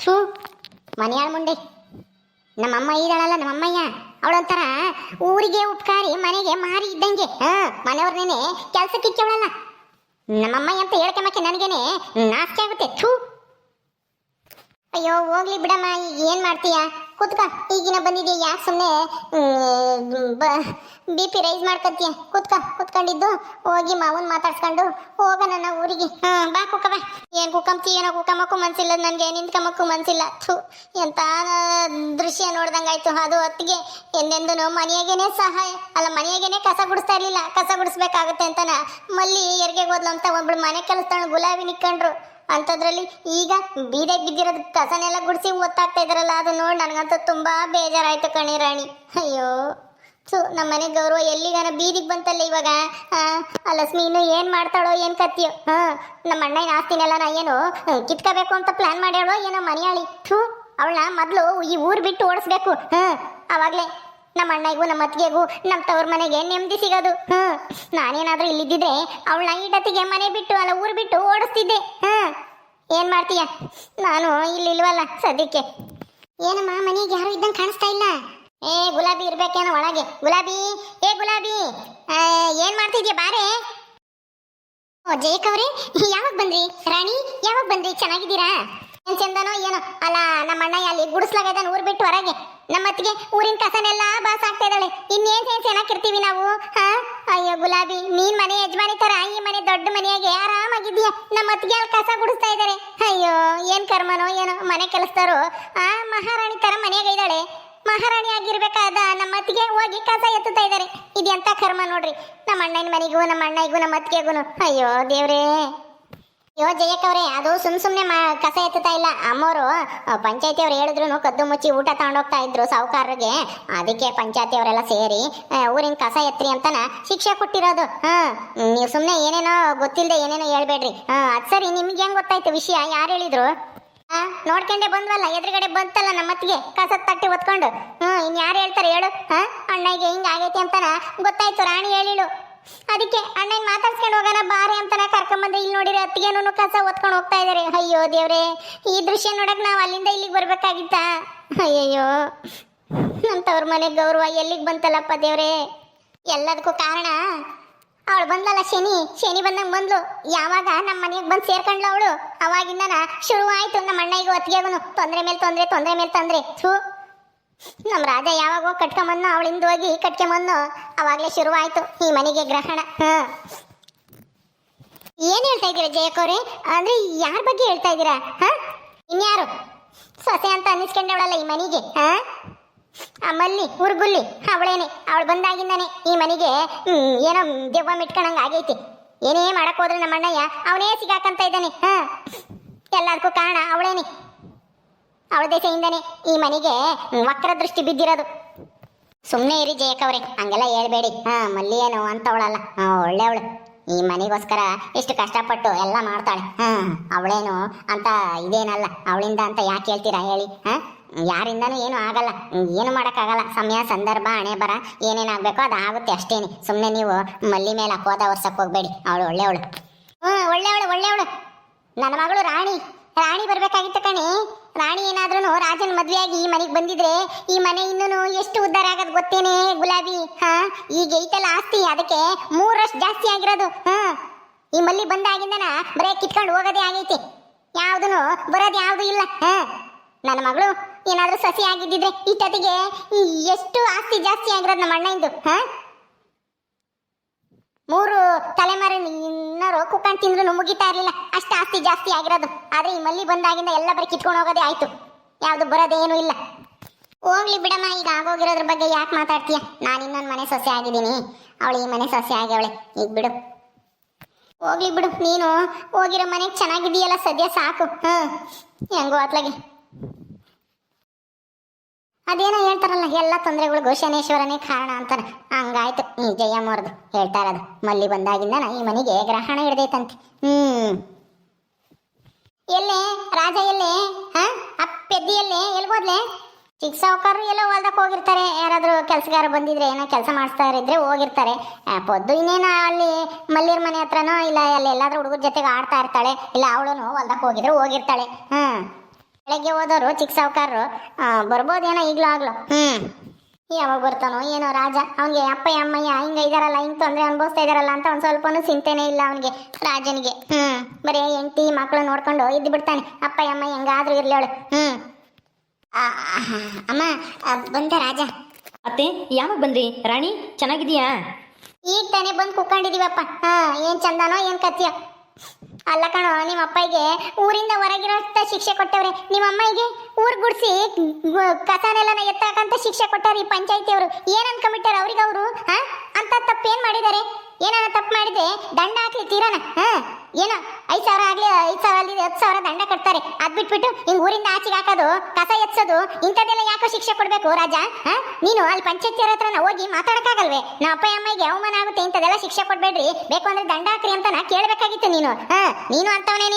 ಥೂ ಮನೆಯಾಳ ಮುಂಡೆ. ನಮ್ಮಮ್ಮ ಇದ್ದಾಳಲ್ಲ ನಮ್ಮಮ್ಮಯ್ಯ, ಅವಳೊಂಥರ ಊರಿಗೆ ಉಪಕಾರಿ ಮನೆಗೆ ಮಾರಿ ಇದ್ದಂಗೆ. ಮನೆಯವ್ರನ್ನೇನೆ ಕೆಲ್ಸಕ್ಕೆ ಇಕ್ಕವಳಲ್ಲ. ನಮ್ಮಮ್ಮಯ್ಯ ಅಂತ ಹೇಳ್ಕೊಂಬಕ್ಕೆ ನನಗೇನೆ ನಾಚಿಕೆ ಆಗುತ್ತೆ. ಥೂ. ಅಯ್ಯೋ ಹೋಗ್ಲಿ ಬಿಡಮ್ಮ, ಈಗ ಏನ್ ಮಾಡ್ತೀಯ? ಕೂತ್ಕ, ಈಗಿನ ಬಂದಿದೀಯ, ಯಾಕೆ ಸುಮ್ಮನೆ BP ರೈಸ್ ಮಾಡ್ಕೊತೀಯ? ಕೂತ್ಕೊಂಡಿದ್ದು ಹೋಗಿ ಮಾವನ್ ಮಾತಾಡ್ಸ್ಕೊಂಡು ಹೋಗೋಣ ನಾವು ಊರಿಗೆ. ಬಾ ಕುಕ್ಕ ಬಾ. ಏನ್ ಕುಕ್ಕಂತಿ? ಏನೋ ಕುಕ್ಕಮ್ಮಕ್ಕೂ ಮನ್ಸಿಲ್ಲ ನನಗೆ, ನಿಂತ್ಕಮ್ಮಕ್ಕೂ ಮನ್ಸಿಲ್ಲ. ಥೂ, ಎಂತ ದೃಶ್ಯ ನೋಡ್ದಂಗಾಯ್ತು. ಅದು ಹೊತ್ತಿಗೆ ಎಂದೆಂದನು ಮನೆಯಾಗೇನೆ ಸಹಾಯ ಅಲ್ಲ, ಮನೆಯಾಗೇನೆ ಕಸ ಗುಡಿಸ್ತಾ ಇರ್ಲಿಲ್ಲ, ಕಸ ಗುಡಿಸ್ಬೇಕಾಗತ್ತೆ ಅಂತನ ಮಲ್ಲಿ ಎರ್ಗೆ ಹೋದ್ಲು ಅಂತ ಒಬ್ಳು ಮನೆ ಕೆಲಸದವಳು ಗುಲಾಬಿ ನಿಕ್ಕೊಂಡ್ರು. ಅಂಥದ್ರಲ್ಲಿ ಈಗ ಬೀದೆಗೆ ಬಿದ್ದಿರೋದು ಕಸನೆಲ್ಲ ಗುಡಿಸಿ ಒತ್ತಾಗ್ತಾ ಇದಾರಲ್ಲ, ಅದು ನೋಡಿ ನನಗಂತೂ ತುಂಬಾ ಬೇಜಾರಾಯ್ತು ಕಣಿ ರಾಣಿ. ಅಯ್ಯೋ ಸೊ ನಮ್ಮ ಮನೆ ಗೌರವ ಎಲ್ಲಿಗಾನ ಬೀದಿಗೆ ಬಂತಲ್ಲ ಇವಾಗ. ಆ ಲಕ್ಷ್ಮಿ ಇನ್ನು ಏನ್ ಮಾಡ್ತಾಳೋ ಏನ್ ಕತ್ತಿಯೋ. ನಮ್ಮ ಅಣ್ಣನ ಆಸ್ತಿನೆಲ್ಲ ನಾ ಏನು ಕಿತ್ಕೋಬೇಕು ಅಂತ ಪ್ಲಾನ್ ಮಾಡ್ಯಾಳೋ ಏನೋ ಮನೆಯಾಳಿ. ಥೂ, ಅವಳನ್ನ ಮೊದಲು ಈ ಊರು ಬಿಟ್ಟು ಓಡಿಸ್ಬೇಕು. ಅವಾಗ್ಲೇ ನಮ್ಮ ಅಣ್ಣಗೂ ನಮ್ಮ ಅತ್ತಿಗೆಗೂ ನಮ್ಮ ತವ್ರ ಮನೆಗೆ ನೆಮ್ಮದಿ ಸಿಗೋದು. ನಾನೇನಾದ್ರೂ ಇಲ್ಲಿದ್ದಿದ್ರೆ ಅವಳನ್ನ ಈಟತ್ತಿಗೆ ಮನೆ ಬಿಟ್ಟು ಅಲ್ಲ ಊರು ಬಿಟ್ಟು ಓಡಿಸ್ತಿದ್ದೆ. ಏನ್ ಮಾಡ್ತೀಯ? ನಾನು ಇಲ್ಲಿಲ್ವಲ್ಲ ಸದ್ಯಕ್ಕೆ. ಏನಮ್ಮ ಮನೆಗೆ ಯಾರು ಇದ್ದಂಗೆ ಕಾಣಿಸ್ತಾ ಇಲ್ಲ? ಏ ಗುಲಾಬಿ ಇರ್ಬೇಕೇನೋ ಒಳಗೆ. ಗುಲಾಬಿ, ಏ ಗುಲಾಬಿ, ಏನ್ ಮಾಡ್ತಿದ್ಯಾ? ಬಾರೆ. ಓ ಜಯಕವ್ರೆ, ಯಾವಾಗ ಬಂದ್ರಿ? ರಾಣಿ ಯಾವಾಗ ಬಂದ್ರಿ? ಚೆನ್ನಾಗಿದ್ದೀರಾ? ಏನ್ ಚಂದನೋ ಏನೋ. ಅಲ್ಲ ನಮ್ಮ ಅಣ್ಣ ಅಲ್ಲಿ ಗುಡಿಸ್ಲಾಗದಾನ ಊರ್ ಬಿಟ್ಟು ಹೊರಗೆ. ನಮ್ಮ ಅತ್ತಿಗೆ ಊರಿನ ಕಸನೆಲ್ಲ ಬಾಸ್ ಆಗ್ತಾ ಇದ್ದಾಳೆ. ಇನ್ನೇನ್ ಚೆನ್ನಾಗಿರ್ತೀವಿ ನಾವು. ಅಯ್ಯೋ ಗುಲಾಬಿ, ನೀನ್ ಮನೆ ಯಜಮಾನಿ ತರ ಈ ಮನೆ ದೊಡ್ಡ ಮನೆಯಾಗೆ ಆರಾಮಾಗಿದ್ದೀಯ. ನಮ್ಮ ಅತ್ತಿಗೆ ಅಲ್ಲಿ ಕಸ ಗುಡಿಸ್ತಾ ಇದ್ದಾರೆ. ಅಯ್ಯೋ ಏನ್ ಕರ್ಮನೋ ಏನೋ. ಮನೆ ಕೆಲಸದವರು ಮಹಾರಾಣಿ ತರ ಮನೆಯಾಗ ಇದ್ದಾಳೆ. ಮಹಾರಾಣಿ ಆಗಿರ್ಬೇಕಾದ ನಮ್ಮ ಅತ್ತಿಗೆ ಹೋಗಿ ಕಸ ಎತ್ತುತ್ತಾ ಇದ್ದಾರೆ. ಇದೆಂತ ಕರ್ಮ ನೋಡ್ರಿ. ನಮ್ಮ ಅಣ್ಣನ ಮನೆಗೂ ನಮ್ಮ ಅಣ್ಣಗೂ ನಮ್ಮ ಅತ್ತಿಗೆಗೂ. ಅಯ್ಯೋ ದೇವ್ರೇ. ಅಯ್ಯೋ ಜಯಕ್ಕವ್ರೆ, ಅದು ಸುಮ್ನೆ ಕಸ ಎತ್ತುತ್ತಾ ಇಲ್ಲ. ಅಮ್ಮವರು ಪಂಚಾಯತಿ ಅವ್ರು ಹೇಳಿದ್ರು ಕದ್ದು ಮುಚ್ಚಿ ಊಟ ತಗೊಂಡೋಗ್ತಾ ಇದ್ರು ಸಾವುಕಾರರಿಗೆ. ಅದಕ್ಕೆ ಪಂಚಾಯತಿ ಅವರೆಲ್ಲ ಸೇರಿ ಊರಿನ ಕಸ ಎತ್ರಿ ಅಂತನ ಶಿಕ್ಷೆ ಕೊಟ್ಟಿರೋದು. ನೀವು ಸುಮ್ಮನೆ ಏನೇನೋ ಗೊತ್ತಿಲ್ಲದೆ ಏನೇನೋ ಹೇಳ್ಬೇಡ್ರಿ. ಅದ್ ಸರಿ, ನಿಮ್ಗೆ ಹೆಂಗ್ ಗೊತ್ತಾಯ್ತು ವಿಷಯ? ಯಾರು ಹೇಳಿದ್ರು? ನೋಡ್ಕೊಂಡೆ ಬಂದ್ವಲ್ಲ, ಎದುರುಗಡೆ ಬಂತಲ್ಲ ನಮ್ಮತ್ತಿಗೆ ಕಸದ ತಟ್ಟಿ ಒತ್ಕೊಂಡು. ಇನ್ ಯಾರು ಹೇಳ್ತಾರೆ ಹೇಳು? ಅಣ್ಣಗೆ ಹಿಂಗ ಆಗೈತಿ ಅಂತನ ಗೊತ್ತಾಯ್ತು, ರಾಣಿ ಹೇಳಿಳು. ಅದಕ್ಕೆ ಅಣ್ಣನ ಮಾತಾಡ್ಸ್ಕೊಂಡು ಹೋಗೋಣ ಬಾರೆ ಅಂತನ ಕರ್ಕೊಂಬಂದ್ರೆ ಇಲ್ಲಿ ನೋಡಿರಿ ಅತ್ತಿಗೆನೂ ಕಸ ಒತ್ಕೊಂಡು ಹೋಗ್ತಾ ಇದಾರೆ. ಅಯ್ಯೋ ದೇವ್ರೆ, ಈ ದೃಶ್ಯ ನೋಡಕ್ ನಾವು ಅಲ್ಲಿಂದ ಇಲ್ಲಿಗೆ ಬರ್ಬೇಕಾಗಿತ್ತ? ಅಯ್ಯಯ್ಯೋ, ನಮ್ಮವ್ರ ಮನೆ ಗೌರವ ಎಲ್ಲಿಗೆ ಬಂತಲ್ಲಪ್ಪ ದೇವ್ರೆ. ಎಲ್ಲದಕ್ಕೂ ಕಾರಣ ಅವಳು ಬಂದಲ್ಲ, ಶನಿ ಬಂದಂಗೆ ಬಂದ್ಲು. ಯಾವಾಗ ನಮ್ಮ ಮನೆಗೆ ಬಂದು ಸೇರ್ಕೊಂಡ್ಲು ಅವಳು, ಅವಾಗಿಂದನ ಶುರುವಾಯ್ತು ನಮ್ಮ ಅಣ್ಣಗೂ ಅತ್ತಿಗೆಗೂ ತೊಂದರೆ ಮೇಲೆ ತೊಂದರೆ. ಥೂ, ನಮ್ಮ ರಾಜ ಯಾವಾಗ ಕಟ್ಕೊಂಬಂದು ಅವಳಿಂದ ಹೋಗಿ ಕಟ್ಕೊಂಬಂದು ಅವಾಗಲೇ ಶುರುವಾಯ್ತು ಈ ಮನೆಗೆ ಗ್ರಹಣ. ಏನ್ ಹೇಳ್ತಾ ಇದ್ದೀರಾ ಜಯಕವ್ರೆ? ಅಂದ್ರೆ ಯಾರ ಬಗ್ಗೆ ಹೇಳ್ತಾ ಇದ್ದೀರಾ? ಇನ್ಯಾರು ಸೊಸೆ ಅಂತ ಅನ್ನಿಸ್ಕೊಂಡವಳಲ್ಲ ಈ ಮನೆಗೆ? ಆ ಮಲ್ಲಿ ಉರ್ಗುಲ್ಲಿ ಅವಳೇನೆ. ಅವಳು ಬಂದಾಗಿಂದಾನೆ ಈ ಮನೆಗೆ ಏನೋ ದೆವ್ವ ಮಿಟ್ಕೊಂಡಂಗೆ ಆಗೈತಿ. ಏನೇ ಮಾಡಕ್ ಹೋದ್ರೆ ನಮ್ಮ ಅಣ್ಣಯ್ಯ ಅವನೇ ಸಿಗಾಕಂತ ಇದ್ದಾನೆ. ಎಲ್ಲದಕ್ಕೂ ಕಾರಣ ಅವಳೇನೆ. ಅವಳ ದೆಸೆಯಿಂದನೇ ಈ ಮನೆಗೆ ವಕ್ರ ದೃಷ್ಟಿ ಬಿದ್ದಿರೋದು. ಸುಮ್ಮನೆ ಇರಿ ಜಯಕವ್ರೆ, ಹಂಗೆಲ್ಲ ಹೇಳ್ಬೇಡಿ. ಮಲ್ಲಿ ಏನು ಅಂತವಳಲ್ಲ, ಒಳ್ಳೆಯವಳು. ಈ ಮನೆಗೋಸ್ಕರ ಎಷ್ಟು ಕಷ್ಟಪಟ್ಟು ಎಲ್ಲ ಮಾಡ್ತಾಳೆ. ಅವಳೇನು ಅಂತ ಇದೇನಲ್ಲ. ಅವಳಿಂದ ಅಂತ ಯಾಕೆ ಹೇಳ್ತೀರಾ ಹೇಳಿ? ಯಾರಿಂದನೂ ಏನು ಆಗಲ್ಲ, ಏನು ಮಾಡೋಕ್ಕಾಗಲ್ಲ. ಸಮಯ ಸಂದರ್ಭ ಹಣೆ ಬರ ಏನೇನಾಗಬೇಕೋ ಅದು ಆಗುತ್ತೆ ಅಷ್ಟೇನೆ. ಸುಮ್ಮನೆ ನೀವು ಮಲ್ಲಿ ಮೇಲೆ ಅಪವಾದ ವರ್ಷಕ್ಕೆ ಹೋಗ್ಬೇಡಿ. ಅವಳು ಒಳ್ಳೆಯವಳು. ಒಳ್ಳೆಯವಳು. ನನ್ನ ಮಗಳು ರಾಣಿ ಬರ್ಬೇಕಾಗಿತ್ತು ಕಣಿ. ರಾಣಿ ಏನಾದ್ರೂ ರಾಜನ ಮದ್ವೆಯಾಗಿ ಈ ಮನೆಗೆ ಬಂದಿದ್ರೆ ಈ ಮನೆ ಇನ್ನೂ ಎಷ್ಟು ಉದ್ಧಾರ ಆಗೋದು ಗೊತ್ತೇನೆ ಗುಲಾಬಿ? ಈಗ ಐತಲ್ಲ ಆಸ್ತಿ, ಅದಕ್ಕೆ 3 ಜಾಸ್ತಿ ಆಗಿರೋದು. ಈ ಮಲ್ಲಿ ಬಂದಾಗಿಂದನ ಬರೇ ಕಿತ್ಕೊಂಡು ಹೋಗೋದೇ ಆಗೈತಿ. ಯಾವ್ದು ಬರೋದು ಯಾವ್ದು ಇಲ್ಲ. ನನ್ನ ಮಗಳು ಏನಾದ್ರೂ ಸಸಿ ಆಗಿದ್ದಿದ್ರೆ ಇಷ್ಟೊತ್ತಿಗೆ ಎಷ್ಟು ಆಸ್ತಿ ಜಾಸ್ತಿ ಆಗಿರೋದು ನಮ್ಮ ಅಣ್ಣಂದು. 3 ತಲೆಮಾರಿನವರು ಕುಕ್ಕಂಡು ತಿಂದ್ರು ಮುಗಿತಾ ಇರ್ಲಿಲ್ಲ, ಅಷ್ಟು ಆಸ್ತಿ ಜಾಸ್ತಿ ಆಗಿರೋದು. ಆದ್ರೆ ಈ ಮಲ್ಲಿ ಬಂದಾಗಿಂದ ಎಲ್ಲ ಬರೀ ಕಿತ್ಕೊಂಡು ಹೋಗೋದೇ ಆಯ್ತು, ಯಾವ್ದು ಬರೋದೇನು ಇಲ್ಲ. ಹೋಗ್ಲಿ ಬಿಡಮ್ಮ, ಈಗ ಆಗೋಗಿರೋದ್ರ ಬಗ್ಗೆ ಯಾಕೆ ಮಾತಾಡ್ತೀಯ? ನಾನು ಇನ್ನೊಂದು ಮನೆ ಸೊಸೆ ಆಗಿದ್ದೀನಿ, ಅವಳು ಈ ಮನೆ ಸೊಸೆ ಆಗ್ಯವಳೆ. ಈಗ ಬಿಡು, ಹೋಗ್ಲಿ ಬಿಡು. ನೀನು ಹೋಗಿರೋ ಮನೆಗೆ ಚೆನ್ನಾಗಿದೆಯಲ್ಲ ಸದ್ಯ, ಸಾಕು. ಹೆಂಗೋ ಅತ್ಲಾಗೆ ಅದೇನೋ ಹೇಳ್ತಾರಲ್ಲ, ಎಲ್ಲ ತೊಂದರೆಗಳು ಶನೇಶ್ವರನೇ ಕಾರಣ ಅಂತಾನೆ. ಹಂಗಾಯ್ತು ಈ ಜಯಮ್ಮವ್ರದ್ದು ಹೇಳ್ತಾ ಇರೋದು. ಮಲ್ಲಿ ಬಂದಾಗಿಂದ ಈ ಮನೆಗೆ ಗ್ರಹಣ ಹಿಡ್ದೈತಂತೆ. ಎಲ್ಲೇ ರಾಜ? ಎಲ್ಲೇ ಪೆದ್ದಿಯಲ್ಲೇ? ಎಲ್ಗೋದ್ಲೆ? ಚಿಕ್ಕ ಸಾವುಕಾರರು ಎಲ್ಲೋ ಹೊಲ್ದಕ್ಕೆ ಹೋಗಿರ್ತಾರೆ. ಯಾರಾದರೂ ಕೆಲಸಗಾರ ಬಂದಿದ್ರೆ ಏನೋ ಕೆಲಸ ಮಾಡಿಸ್ತಾ ಇದ್ರೆ ಹೋಗಿರ್ತಾರೆ. ಪೊದ್ದು ಇನ್ನೇನೋ ಅಲ್ಲಿ ಮಲ್ಲಿಯರ ಮನೆ ಹತ್ರನೋ ಇಲ್ಲ ಅಲ್ಲಿ ಎಲ್ಲಾದ್ರೂ ಹುಡುಗರ ಜೊತೆಗೆ ಆಡ್ತಾ ಇರ್ತಾಳೆ. ಇಲ್ಲ ಅವಳು ಹೊಲ್ದಕ್ಕೆ ಹೋಗಿದ್ರೆ ಹೋಗಿರ್ತಾಳೆ. ಬೆಳಗ್ಗೆ ಹೋದವರು ಚಿಕ್ಕ ಸಾವುಕಾರರು ಬರ್ಬೋದೇನೋ ಈಗಲೂ ಆಗ್ಲೋ. ಯಾವಾಗ ಬರ್ತಾನೋ ಏನೋ ರಾಜ. ಅವನಿಗೆ ಅಪ್ಪಯ್ಯ ಅಮ್ಮಯ್ಯ ಹಿಂಗ ಇದಾರಲ್ಲ, ಹಿಂಗ್ ತೊಂದರೆ ಅನುಭವಿಸ್ತಾ ಇದಾರಲ್ಲ ಅಂತ ಒಂದ್ ಸ್ವಲ್ಪನೂ ಚಿಂತೆನೇ ಇಲ್ಲ ಅವನಿಗೆ, ರಾಜನಿಗೆ. ಬರೀ ಹೆಂಡತಿ ಮಕ್ಕಳು ನೋಡ್ಕೊಂಡು ಇದ್ದು ಬಿಡ್ತಾನೆ. ಅಪ್ಪಯ್ಯ ಅಮ್ಮ ಹೆಂಗಾದ್ರೂ ಇರ್ಲಿ ಅವಳು. ಅಮ್ಮ ಬಂತ ರಾಜ? ಅತ್ತೆ ಯಾವಾಗ ಬಂದ್ರಿ ರಾಣಿ? ಚೆನ್ನಾಗಿದೀಯಾ? ಈಗ ತಾನೇ ಬಂದು ಕುತ್ಕೊಂಡಿದೀವಪ್ಪ. ಏನ್ ಚಂದನೋ ಏನ್ ಕತ್ಯ. ಅಲ್ಲ ಕಣೋ, ನಿಮ್ಮ ಅಪ್ಪಗೆ ಊರಿಂದ ಹೊರಗಿರೋಷ್ಟ ಶಿಕ್ಷೆ ಕೊಟ್ಟವ್ರೆ. ನಿಮ್ಮ ಅಮ್ಮಗೆ ಊರ್ ಗುಡ್ಸಿ ಕಸನೆಲ್ಲನ ಎತ್ತಕಂತ ಶಿಕ್ಷೆ ಕೊಟ್ಟಾರ ಈ ಪಂಚಾಯತಿಯವರು. ಏನ್ ಅನ್ಕೊಂಬಿಟ್ಟಾರ ಅವ್ರಿಗೆ ಅವರು? ಅಂತ ತಪ್ಪೇನ್ ಮಾಡಿದ್ದಾರೆ? ಏನಾರ ತಪ್ಪು ಮಾಡಿದ್ರೆ ದಂಡ ಹಾಕ್ಲಿ ತೀರನ. ಏನೋ 5,000 ಆಗ್ಲಿ, 5,000 ಅಲ್ಲಿ 10,000 ದಂಡ ಕಟ್ತಾರೆ. ಅದ್ ಬಿಟ್ಬಿಟ್ಟು ಹಿಂಗ್ ಊರಿಂದ ಆಚೆಗೆ ಹಾಕೋದು, ಕಸ ಎತ್ಸೋದು, ಇಂಥದ್ದೆಲ್ಲ ಯಾಕೋ ಶಿಕ್ಷೆ ಕೊಡ್ಬೇಕು ರಾಜ? ನೀನು ಅಲ್ಲಿ ಪಂಚಾಯತಿಯವ್ರ ಹತ್ರ ಹೋಗಿ ಮಾತಾಡಕ್ಕಾಗಲ್ವೇ? ನಮ್ಮ ಅಪ್ಪ ಅಮ್ಮಗೆ ಅವಮಾನ ಆಗುತ್ತೆ, ಇಂಥದ್ದೆಲ್ಲ ಶಿಕ್ಷೆ ಕೊಡ್ಬೇಡ್ರಿ, ಬೇಕು ಅಂದ್ರೆ ದಂಡ ಹಾಕ್ರಿ ಅಂತ ನಾ ಕೇಳ್ಬೇಕಾಗಿತ್ತು ನೀನು. ನೀನು ಅಂತವನೇ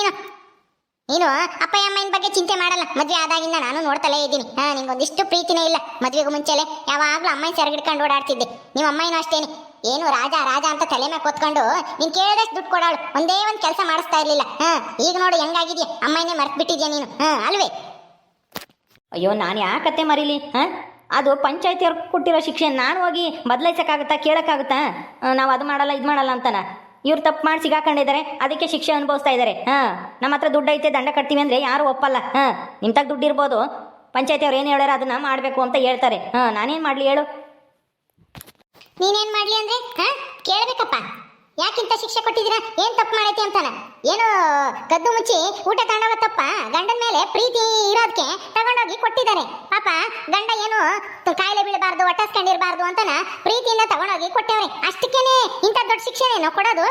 ನೀನು ಅಪ್ಪಯ್ಯ ಅಮ್ಮನ ಬಗ್ಗೆ ಚಿಂತೆ ಮಾಡಲ್ಲ. ಮದ್ವೆ ಆದಾಗಿಂದ ನಾನು ನೋಡ್ತಲೇ ಇದ್ದೀನಿ. ನಿಂಗೊಂದಿಷ್ಟು ಪ್ರೀತಿನೇ ಇಲ್ಲ. ಮದ್ವೆಗೂ ಮುಂಚೆಲೆ ಯಾವಾಗ್ಲೂ ಅಮ್ಮನ ಸೆರಗಿಡ್ಕೊಂಡು ಓಡಾಡ್ತಿದ್ದೆ. ನಿಮ್ಮ ಅಮ್ಮನೂ ಅಷ್ಟೇನೆ, ಏನು ರಾಜ ರಾಜ ಅಂತ ತಲೆ ಮೇಲೆ ಕೊತ್ಕೊಂಡು ನೀನ್ ಕೇಳಿದಷ್ಟು ದುಡ್ಡು ಕೊಡಾಳು, ಒಂದೇ ಒಂದ್ ಕೆಲಸ ಮಾಡಿಸ್ತಾ ಇರ್ಲಿಲ್ಲ. ಈಗ ನೋಡು ಹೆಂಗಾಗಿದ್ಯಾ, ಅಮ್ಮನೇ ಮರ್ತ್ ಬಿಟ್ಟಿದ್ಯಾ ನೀನು, ಅಲ್ವೇ? ಅಯ್ಯೋ ನಾನು ಯಾಕತ್ತೆ ಮರೀಲಿ? ಅದು ಪಂಚಾಯತಿಯವ್ರು ಕೊಟ್ಟಿರೋ ಶಿಕ್ಷೆ ನಾನು ಹೋಗಿ ಬದಲಾಯಿಸಕ್ಕಾಗುತ್ತಾ, ಕೇಳಕ್ಕಾಗುತ್ತಾ? ನಾವು ಅದು ಮಾಡಲ್ಲ ಇದು ಮಾಡಲ್ಲ ಅಂತಾನ. ಇವ್ರು ತಪ್ಪು ಮಾಡಿ ಸಿಗಾಕೊಂಡಿದ್ದಾರೆ, ಅದಕ್ಕೆ ಶಿಕ್ಷೆ ಅನುಭವಿಸ್ತಾ ಇದ್ದಾರೆ. ನಮ್ಮ ಹತ್ರ ದುಡ್ಡು ಐತೆ ದಂಡ ಕಟ್ತೀವಿ ಅಂದರೆ ಯಾರು ಒಪ್ಪಲ್ಲ. ನಿಮ್ತಾಗ ದುಡ್ಡು ಇರ್ಬೋದು, ಪಂಚಾಯತಿಯವ್ರು ಏನು ಹೇಳ್ಯಾರ ಅದನ್ನ ಮಾಡಬೇಕು ಅಂತ ಹೇಳ್ತಾರೆ. ನಾನೇನು ಮಾಡಲಿ ಹೇಳು? ನೀನೇನ್ ಮಾಡ್ಲಿ ಅಂದ್ರೆ ಕೇಳ್ಬೇಕಪ್ಪ. ಯಾಕಿಂತ ಶಿಕ್ಷೆ ಕೊಟ್ಟಿದ್ದೀರಾ? ಏನ್ ತಪ್ಪು ಮಾಡೈತಿ ಅಂತಾನ? ಏನು ಕದ್ದು ಮುಚ್ಚಿ ಊಟ ತಗೊಂಡೋಗ ತಪ್ಪ? ಗಂಡನ ಮೇಲೆ ಪ್ರೀತಿ ಇರೋದಕ್ಕೆ ತಗೊಂಡೋಗಿ ಕೊಟ್ಟಿದ್ದಾರೆ. ಪಾಪ ಗಂಡ ಏನು ಕಾಯಿಲೆ ಬೀಳಬಾರ್ದು, ಒಟ್ಟಿಸ್ಕೊಂಡಿರ್ಬಾರ್ದು ಅಂತಾನ ಪ್ರೀತಿಯಿಂದ ತಗೊಂಡೋಗಿ ಕೊಟ್ಟವ್ರೆ. ಅಷ್ಟಕ್ಕೇನೆ ಇಂಥ ದೊಡ್ಡ ಶಿಕ್ಷೆನೇನೋ ಕೊಡೋದು?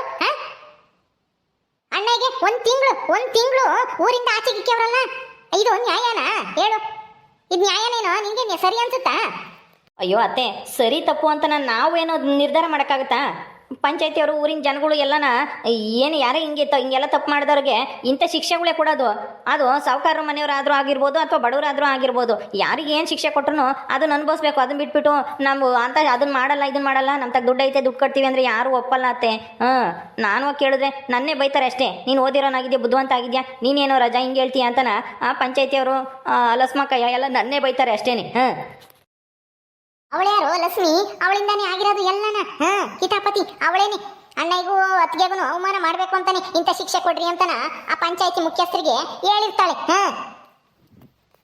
ಅಣ್ಣಗೆ ಒಂದ್ ತಿಂಗಳು ಊರಿಂದ ಆಚೆಗಿಕ್ಕವ್ರಲ್ಲ, ಇದು ನ್ಯಾಯನಾ ಹೇಳು? ಇದು ನ್ಯಾಯನೇನೋ? ನಿಂಗೆ ಸರಿ ಅನ್ಸುತ್ತಾ? ಅಯ್ಯೋ ಅತ್ತೆ, ಸರಿ ತಪ್ಪು ಅಂತ ನಾವೇನೋ ನಿರ್ಧಾರ ಮಾಡೋಕ್ಕಾಗುತ್ತಾ? ಪಂಚಾಯತಿಯವರು ಊರಿನ ಜನಗಳು ಎಲ್ಲನ ಏನು ಯಾರೇ ಹಿಂಗೆಲ್ಲ ತಪ್ಪು ಮಾಡಿದವ್ರಿಗೆ ಇಂಥ ಶಿಕ್ಷೆಗಳೇ ಕೊಡೋದು. ಅದು ಸಾಹುಕಾರ ಮನೆಯವರಾದರೂ ಆಗಿರ್ಬೋದು ಅಥವಾ ಬಡವರಾದರೂ ಆಗಿರ್ಬೋದು, ಯಾರಿಗೆ ಏನು ಶಿಕ್ಷೆ ಕೊಟ್ಟರು ಅದನ್ನ ಅನುಭವಿಸ್ಬೇಕು. ಅದನ್ನ ಬಿಟ್ಬಿಟ್ಟು ನಾವು ಅಂತ ಅದನ್ನ ಮಾಡಲ್ಲ ಇದನ್ನ ಮಾಡಲ್ಲ, ನಮ್ಮ ತಗ ದುಡ್ಡು ಐತೆ ದುಡ್ಡು ಕಟ್ತೀವಿ ಅಂದರೆ ಯಾರು ಒಪ್ಪಲ್ಲ ಅತ್ತೆ. ನಾನು ಕೇಳಿದ್ರೆ ನನ್ನೇ ಬೈತಾರೆ ಅಷ್ಟೇ. ನೀನು ಓದಿರೋನಾಗಿದ್ಯಾ, ಬುದ್ಧಿವಂತ ಆಗಿದ್ಯಾ, ನೀನೇನೋ ರಜಾ ಹಿಂಗೆ ಹೇಳ್ತೀಯ ಅಂತನ ಪಂಚಾಯತಿಯವರು ಲಸ್ಮಕ್ಕಯ್ಯ ಎಲ್ಲ ನನ್ನೇ ಬೈತಾರೆ ಅಷ್ಟೇನೆ. ಅವಳ್ಯಾರು ಲಕ್ಷ್ಮಿ? ಅವಳಿಂದಾನೇ ಆಗಿರೋದು ಎಲ್ಲನ. ಕಿತಾಪತಿ ಅವಳೇನೆ. ಅಣ್ಣಗೂ ಅತ್ತಿಗೆಗೂ ಅವಮಾನ ಮಾಡ್ಬೇಕು ಅಂತಾನೆ ಇಂಥ ಶಿಕ್ಷೆ ಕೊಡ್ರಿ ಅಂತಾನ ಆ ಪಂಚಾಯತಿ ಮುಖ್ಯಸ್ಥರಿಗೆ ಹೇಳಿರ್ತಾಳೆ.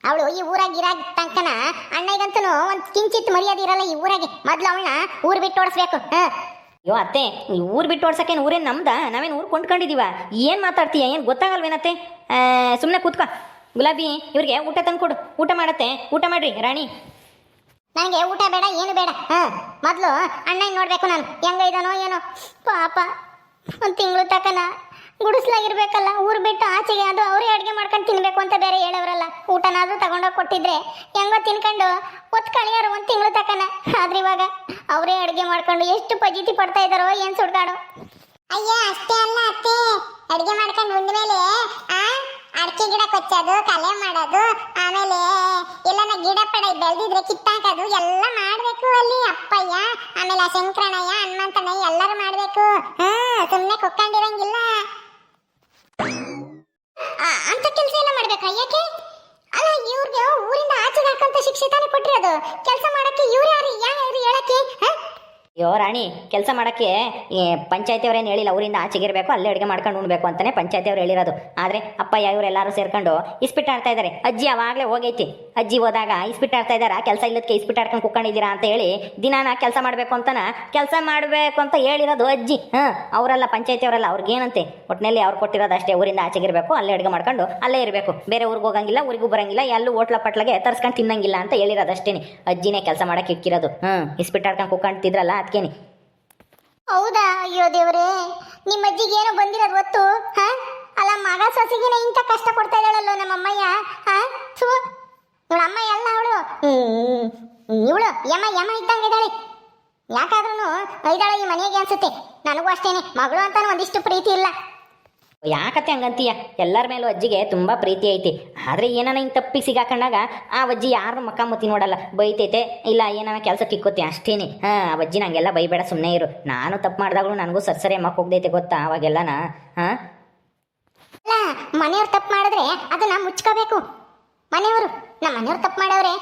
ಅವಳು ಈ ಊರಾಗ ಇರಾಗ ತನಕನ ಅಣ್ಣಗಂತೂ ಒಂದ್ ಕಿಂಚಿತ್ ಮರ್ಯಾದೆ ಇರಲ್ಲ ಈ ಊರಾಗೆ. ಮೊದ್ಲು ಅವಳನ್ನ ಊರ್ ಬಿಟ್ಟು ಓಡಿಸ್ಬೇಕು. ಅಯ್ಯೋ ಅತ್ತೆ, ಊರು ಬಿಟ್ಟು ಓಡ್ಸಕ್ಕೇನು ಊರೇನು ನಮ್ದ? ನಾವೇನು ಊರು ಕೊಂಡ್ಕೊಂಡಿದೀವ? ಏನು ಮಾತಾಡ್ತೀಯ? ಏನು ಗೊತ್ತಾಗಲ್ವೇನತ್ತೆ? ಸುಮ್ಮನೆ ಕೂತ್ಕೊ. ಗುಲಾಬಿ ಇವ್ರಿಗೆ ಊಟ ತಂದು ಕೊಡು, ಊಟ ಮಾಡತ್ತೆ. ಊಟ ಮಾಡ್ರಿ ರಾಣಿ. ನನಗೆ ಊಟ ಬೇಡ, ಏನು ಬೇಡ. ಮೊದಲು ಅಣ್ಣ ನೋಡ್ಬೇಕು ನಾನು, ಹೆಂಗ ಇದಾನೋ ಏನೋ. ಪಾಪ ಒಂದು ತಿಂಗಳು ತಕನ ಗುಡಿಸ್ಲಾಗಿರ್ಬೇಕಲ್ಲ, ಊರು ಬಿಟ್ಟು ಆಚೆಗೆ. ಅದು ಅವರೇ ಅಡುಗೆ ಮಾಡ್ಕೊಂಡು ತಿನ್ಬೇಕು ಅಂತ ಬೇರೆ ಹೇಳೋರಲ್ಲ. ಊಟನಾದ್ರೂ ತಗೊಂಡೋಗಿ ಕೊಟ್ಟಿದ್ರೆ ಹೆಂಗೋ ತಿನ್ಕೊಂಡು ಒತ್ತು ಕಳಿಯೋರು ಒಂದು ತಿಂಗಳು ತಕನ. ಆದ್ರೆ ಇವಾಗ ಅವರೇ ಅಡುಗೆ ಮಾಡ್ಕೊಂಡು ಎಷ್ಟು ಪಜೀತಿ ಪಡ್ತಾ ಇದ್ದಾರೋ ಏನು ಸುಡ್ಗಾಡು. ಅಯ್ಯ ಅಷ್ಟೇ ಅಲ್ಲ ಅತ್ತೆ, ಅಡುಗೆ ಮಾಡ್ಕೊಂಡು ಉಂಡ್ಮೇಲೆ ಅಡಿಕೆ ಗಿಡ ಕೊಚ್ಚೋದು, ಕಲೆ ಮಾಡೋದು, ಆಮೇಲೆ ಎಲ್ಲನ ಗಿಡ ಪಡ ಬೆಳೆದಿದ್ರೆ ಕಿತ್ತಾಕೋದು ಎಲ್ಲ ಮಾಡ್ಬೇಕು ಅಲ್ಲಿ. ಅಪ್ಪಯ್ಯ ಆಮೇಲೆ ಆ ಶಂಕರಣ್ಣಯ್ಯ ಹನುಮಂತಣ್ಣಯ್ಯ ಎಲ್ಲರೂ ಮಾಡ್ಬೇಕು. ಸುಮ್ಮನೆ ಕುಕ್ಕೊಂಡಿರಂಗಿಲ್ಲ. ಅಂತ ಕೆಲಸ ಎಲ್ಲ ಮಾಡ್ಬೇಕಾ? ಯಾಕೆ? ಅಲ್ಲ ಇವ್ರಿಗೆ ಊರಿಂದ ಆಚೆಗೆ ಹಾಕಂತ ಶಿಕ್ಷೆ ತಾನೇ ಕೊಟ್ಟಿರೋದು. ಕೆಲಸ ಮಾಡಕ್ಕೆ ಇವ್ರು ಯಾರು ಹೇಳಕ್ಕೆ? ಅಯ್ಯೋ ರಾಣಿ, ಕೆಲಸ ಮಾಡೋಕ್ಕೆ ಪಂಚಾಯತಿಯವ್ರೇನು ಹೇಳಿಲ್ಲ. ಊರಿಂದ ಆಚೆಗೆ ಇರಬೇಕು, ಅಲ್ಲೇ ಅಡುಗೆ ಮಾಡ್ಕೊಂಡು ಉಣ್ಬೇಕು ಅಂತಲೇ ಪಂಚಾಯತಿಯವ್ರು ಹೇಳಿರೋದು. ಆದರೆ ಅಪ್ಪಯ್ಯ ಇವರೆಲ್ಲರೂ ಸೇರ್ಕೊಂಡು ಇಸ್ಪಿಟ್ ಆಡ್ತಾ ಇದ್ದಾರೆ. ಅಜ್ಜಿ ಅವಾಗಲೇ ಹೋಗೈತಿ. ಅಜ್ಜಿ ಹೋದಾಗ ಇಸ್ಪಿಟ್ ಆಡ್ತಾ ಇದ್ದಾರೆ. ಕೆಲಸ ಇಲ್ಲದಕ್ಕೆ ಇಸ್ಪಿಟ್ ಆಡ್ಕೊಂಡು ಕುತ್ಕೊಂಡಿದ್ದೀರಾ ಅಂತ ಹೇಳಿ ದಿನಾನ ಕೆಲಸ ಮಾಡಬೇಕು ಅಂತ ಹೇಳಿರೋದು ಅಜ್ಜಿ. ಅವರೆಲ್ಲ ಪಂಚಾಯತಿಯವರೆಲ್ಲ ಅವ್ರಿಗೇನಂತೆ, ಒಟ್ಟಿನಲ್ಲಿ ಅವ್ರು ಕೊಟ್ಟಿರೋದು ಅಷ್ಟೇ. ಊರಿಂದ ಆಚೆಗೆ ಇರಬೇಕು, ಅಲ್ಲೇ ಅಡುಗೆ ಮಾಡ್ಕೊಂಡು ಅಲ್ಲೇ ಇರಬೇಕು, ಬೇರೆ ಊರಿಗೆ ಹೋಗಂಗಿಲ್ಲ, ಊರಿಗೂ ಬರಂಗಿಲ್ಲ, ಎಲ್ಲೂ ಹೋಟ್ಲ ಪಟ್ಲಗೆ ತರ್ಸ್ಕೊಂಡು ತಿನ್ನಂಗಿಲ್ಲ ಅಂತ ಹೇಳಿರೋದು ಅಷ್ಟೇ. ಅಜ್ಜಿನೇ ಕೆಲಸ ಮಾಡಕ್ಕೆ ಇಕ್ಕಿರೋದು. ಇಸ್ಪಿಟ್ ಆಡ್ಕೊಂಡು ಕುತ್ಕೊಂತಿದ್ರಲ್ಲ ಅದಕ್ಕೇನೆ. ಹೌದಾ? ಅಯ್ಯೋ ದೇವ್ರೇ, ನಿಮ್ಮ ಅಜ್ಜಿಗೆ ಏನೋ ಬಂದಿರೋದು ಹೊತ್ತು. ಅಲ್ಲ ಮಗ ಸೊಸಿಗಿನ ಇಂಥ ಕಷ್ಟ ಕೊಡ್ತಾ ಇದ್ದಾಳಲ್ಲೋ ನಮ್ಮ ಅಮ್ಮಯ್ಯ. ಇವಳು ಅಮ್ಮ ಎಲ್ಲ ಅವಳು ಇವಳು ಯಮ ಇದ್ದಂಗೆ ಇದ್ದಾಳೆ. ಯಾಕಾದ್ರೂ ಇದ್ದಾಳೆ ಈ ಮನೆಗೆ ಅನ್ಸುತ್ತೆ. ನನಗೂ ಅಷ್ಟೇನೆ, ಮಗಳು ಅಂತಾನು ಒಂದಿಷ್ಟು ಪ್ರೀತಿ ಇಲ್ಲ. ಯಾಕತ್ತೆ ಹಂಗಂತೀಯ? ಎಲ್ಲರ ಮೇಲೂ ಅಜ್ಜಿಗೆ ತುಂಬ ಪ್ರೀತಿ ಐತಿ. ಆದರೆ ಏನಾನ ಹಿಂಗೆ ತಪ್ಪಿಗೆ ಸಿಗಾಕೊಂಡಾಗ ಆ ಅಜ್ಜಿ ಯಾರು ಮಕ್ಕ ಮುತ್ತಿ ನೋಡಲ್ಲ, ಬೈತೈತೆ ಇಲ್ಲ ಏನಾನ ಕೆಲಸಕ್ಕೆ ಇಕ್ಕೋತಿ ಅಷ್ಟೇನೆ. ಆ ಅಜ್ಜಿ ನಂಗೆಲ್ಲ ಬೈಬೇಡ, ಸುಮ್ಮನೆ ಇರು. ನಾನು ತಪ್ಪು ಮಾಡಿದಾಗಲೂ ನನಗೂ ಸರಿ ಮಕ್ಕ ಹೋಗ್ದೈತೆ ಗೊತ್ತಾ ಅವಾಗೆಲ್ಲನ. ಅಲ್ಲ ಮನೆಯವ್ರು ತಪ್ಪು ಮಾಡಿದ್ರೆ ಅದನ್ನ ಮುಚ್ಕೋಬೇಕು. ಮನೆಯವರು ನಮ್ಮ ಮನೆಯವ್ರು ತಪ್ಪು ಮಾಡವ್ರೆ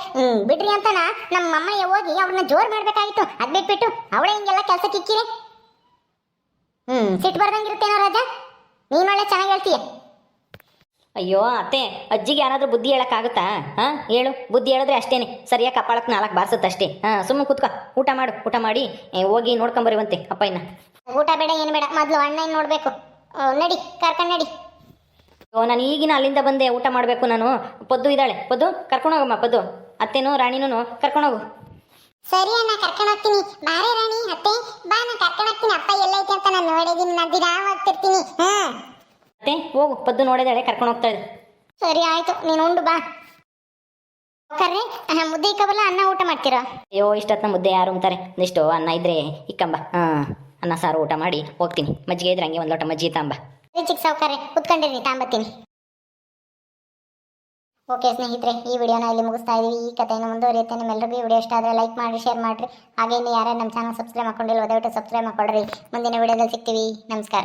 ಬಿಡ್ರಿ ಅಂತನ ನಮ್ಮ ಅಮ್ಮಯ್ಯ ಹೋಗಿ ಅವ್ರನ್ನ ಜೋರ್ ಮಾಡ್ಬೇಕಾಗಿತ್ತು ಅದ್ ಬಿಟ್ಬಿಟ್ಟು ಅವಳೇ ಹಿಂಗೆಲ್ಲ ಕೆಲ್ಸಕ್ಕೆ ಇಕ್ಕಿರಿ ಸಿಟ್ಟು ಬರ್ದಂಗಿರುತ್ತೇನೋ ರಾಜ ನೀನೊಳ್ಳೆ ಚೆನ್ನಾಗಿ ಹೇಳ್ತೀಯ. ಅಯ್ಯೋ ಅತ್ತೆ, ಅಜ್ಜಿಗೆ ಯಾರಾದರೂ ಬುದ್ಧಿ ಹೇಳೋಕ್ಕಾಗುತ್ತಾ? ಹಾಂ ಹೇಳು, ಬುದ್ಧಿ ಹೇಳಿದ್ರೆ ಅಷ್ಟೇನೆ, ಸರಿಯಾಗಿ ಕಪಾಳಕ್ಕೆ 4 ಬಾರಿಸುತ್ತೆ ಅಷ್ಟೇ. ಸುಮ್ಮನೆ ಕೂತ್ಕೊ, ಊಟ ಮಾಡು, ಊಟ ಮಾಡಿ ಹೋಗಿ ನೋಡ್ಕೊಂಬರುವಂತೆ ಅಪ್ಪಯ್ಯನ. ಊಟ ಬೇಡ ಏನು ಬೇಡ, ಮೊದಲು ಅಣ್ಣ ನೋಡ್ಬೇಕು. ನಡಿ ಕರ್ಕೊಂಡು ನಡಿ. ಓ, ನಾನು ಈಗಿನ ಅಲ್ಲಿಂದ ಬಂದೆ, ಊಟ ಮಾಡಬೇಕು ನಾನು. ಪದ್ದು ಇದ್ದಾಳೆ, ಪದ್ದು ಕರ್ಕೊಂಡೋಗಮ್ಮ. ಪದ್ದು ಅತ್ತೆನೂ ರಾಣಿನೂ ಕರ್ಕೊಂಡೋಗು. ಸರಿ ಅಣ್ಣ ಕರ್ಕೊಂಡು ಹೋಗ್ತೀನಿ. ಬಾರೇ ರಾಣಿ ಅತ್ತೆ ಬಾ, ನಾನು ಕರ್ಕೊಂಡು ಹೋಗ್ತೀನಿ. ಅಪ್ಪ ಎಲ್ಲೈತೆ ಅಂತ ನಾನು ನೋಡಿದೀನಿ, ನಾನು ದಿನ ಹೋಗ್ತಿರ್ತೀನಿ. ಅತ್ತೆ ಹೋಗು, ಪದ್ದು ನೋಡಿದಾಳೆ, ಕರ್ಕೊಂಡು ಹೋಗ್ತಾ ಇದ್ದೆ. ಸರಿ ಆಯ್ತು, ನೀನು ಉಂಡು ಬಾ. ಕರ್ರೆ ಮುದ್ದೆ ಇಕ್ಕಬಲ್ಲ, ಅನ್ನ ಊಟ ಮಾಡ್ತೀರಾ? ಅಯ್ಯೋ, ಇಷ್ಟೊತ್ತಿನ ಮುದ್ದೆ ಯಾರು ಅಂತಾರೆ? ಒಂದಿಷ್ಟು ಅನ್ನ ಇದ್ರೆ ಇಕ್ಕಂಬ. ಅನ್ನ ಸಾರು ಊಟ ಮಾಡಿ ಹೋಗ್ತೀನಿ. ಮಜ್ಜಿಗೆ ಇದ್ರೆ ಹಂಗೆ ಒಂದು ಲೋಟ ಮಜ್ಜಿಗೆ ತಾಂಬ. ಚಿಕ್ಕ ಸಾವುಕಾರೆ ಕುತ್ಕೊಂಡಿರಿ, ತಾಂಬತ್ತೀನಿ. ಓಕೆ ಸ್ನೇಹಿತರೆ, ಈ ವಿಡಿಯೋನ ಇಲ್ಲಿ ಮುಗಿಸ್ತಾ ಇದೀವಿ. ಈ ಕಥೆಯನ್ನು ಮುಂದುವರಿಯುತ್ತೆ. ನಿಮ್ಮೆಲ್ಲರಿಗೂ ಈ ವಿಡಿಯೋ ಇಷ್ಟ ಆದರೆ ಲೈಕ್ ಮಾಡಿ, ಶೇರ್ ಮಾಡಿರಿ. ಹಾಗೆ ಇನ್ನು ಯಾರು ನಮ್ಮ ಚಾನಲ್ ಸಬ್ಸ್ಕ್ರೈಬ್ ಮಾಡ್ಕೊಂಡಿಲ್ಲ ದಯವಿಟ್ಟು ಸಬ್ಸ್ಕ್ರೈಬ್ ಮಾಡ್ಕೊಳ್ರಿ. ಮುಂದಿನ ವಿಡಿಯೋದಲ್ಲಿ ಸಿಗ್ತೀವಿ. ನಮಸ್ಕಾರ.